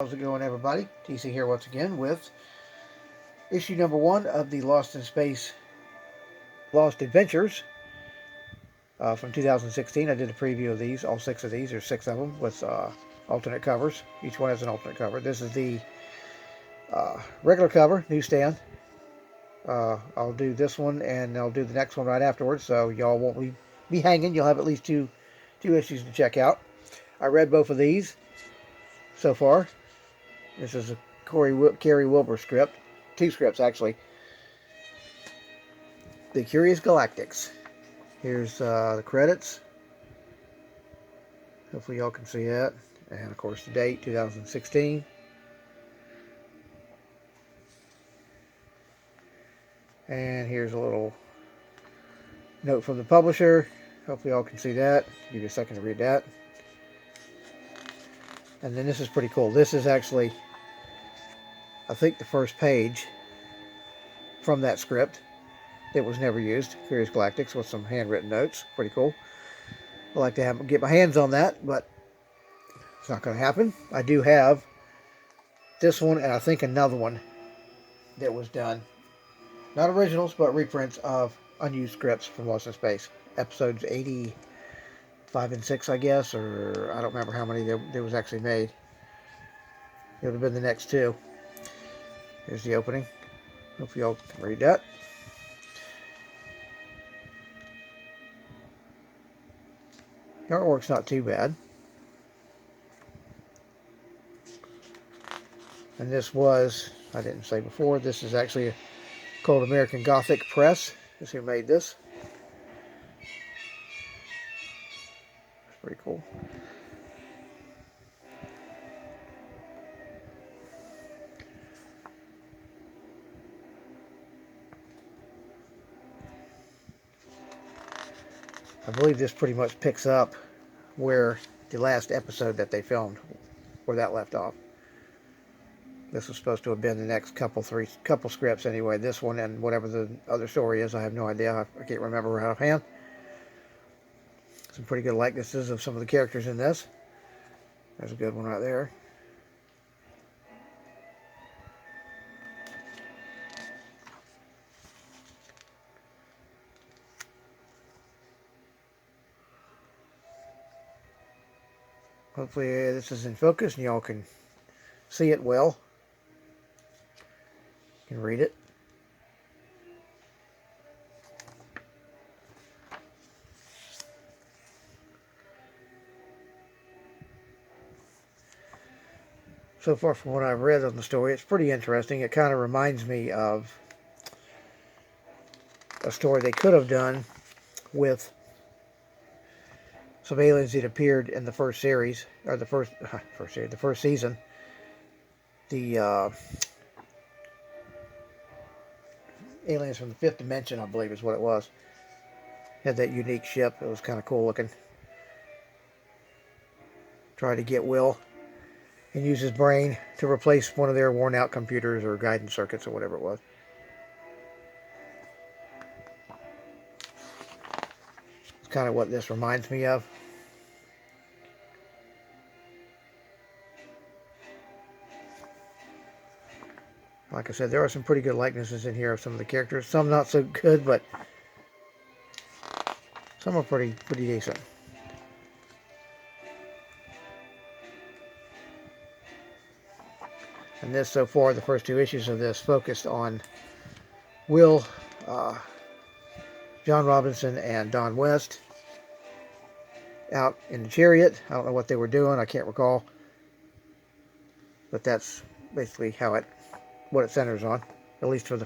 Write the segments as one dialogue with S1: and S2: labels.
S1: How's it going, everybody? TC here once again with issue number 1 of the Lost in Space Lost Adventures from 2016. I did a preview of these, all 6 of these. There's 6 of them with alternate covers. Each one has an alternate cover. This is the regular cover, newsstand. I'll do this one and I'll do the next one right afterwards, so y'all won't be hanging. You'll have at least two issues to check out. I read both of these so far. This is a Carey Wilbur script. 2 scripts, actually. The Curious Galactics. Here's the credits. Hopefully y'all can see that. And, of course, the date, 2016. And here's a little note from the publisher. Hopefully y'all can see that. Give you a second to read that. And then this is pretty cool. This is actually, I think, the first page from that script that was never used. Curious Galactics with some handwritten notes. Pretty cool. I'd like to get my hands on that, but it's not going to happen. I do have this one and I think another one that was done. Not originals, but reprints of unused scripts from Lost in Space. Episodes 85 and 6, I guess, or I don't remember how many there was actually made. It would have been the next 2. Here's the opening. Hope y'all can read that. The artwork's not too bad. And this was, I didn't say before, this is actually called American Gothic Press. Is who made this. It's pretty cool. I believe this pretty much picks up where the last episode that they filmed, where that left off. This was supposed to have been the next couple scripts anyway. This one and whatever the other story is, I have no idea. I can't remember out of hand. Some pretty good likenesses of some of the characters in this. There's a good one right there. Hopefully this is in focus and y'all can see it well. You can read it. So far from what I've read on the story, it's pretty interesting. It kind of reminds me of a story they could have done with some aliens that appeared in the first series, or the first season. The aliens from the 5th dimension, I believe is what it was. Had that unique ship. It was kind of cool looking. Tried to get Will and use his brain to replace one of their worn out computers or guidance circuits or whatever it was. It's kind of what this reminds me of. Like I said, there are some pretty good likenesses in here of some of the characters. Some not so good, but some are pretty decent. And this, so far, the first 2 issues of this focused on Will, John Robinson, and Don West out in the chariot. I don't know what they were doing. I can't recall. But that's basically what it centers on, at least for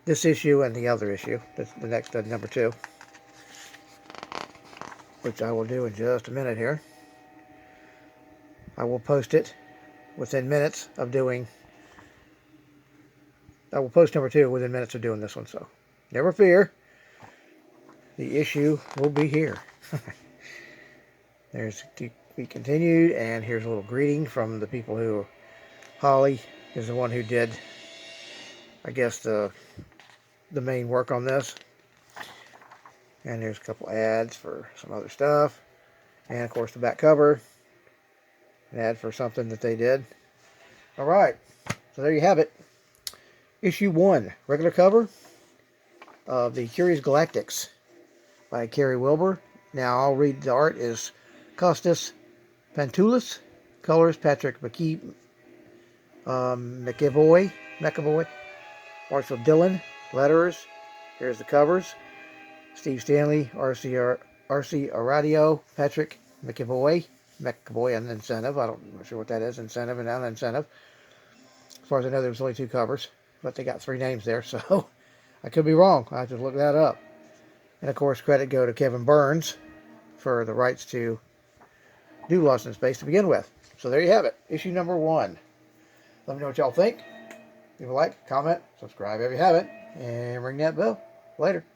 S1: this issue and the other issue, the next number 2, which I will do in just a minute here. I will post it within minutes of doing. I will post number 2 within minutes of doing this one, so never fear. The issue will be here. There's to be continued, and here's a little greeting from the people who. Holly is the one who did, I guess, the main work on this. And there's a couple ads for some other stuff. And, of course, the back cover. an ad for something that they did. All right, so there you have it. Issue 1, regular cover of the Curious Galactics by Kerry Wilbur. Now I'll read the art is Costas Pantoulis, colors Patrick McAvoy, Marshall Dillon, letterers. Here's the covers. Steve Stanley, RC Aradio, Patrick McAvoy on incentive. I'm not sure what that is, incentive and non-incentive. As far as I know, there was only 2 covers, but they got 3 names there, so I could be wrong. I have to look that up. And of course, credit go to Kevin Burns for the rights to do Lost in Space to begin with. So there you have it, issue number 1. Let me know what y'all think. Leave a like, comment, subscribe if you haven't, and ring that bell. Later.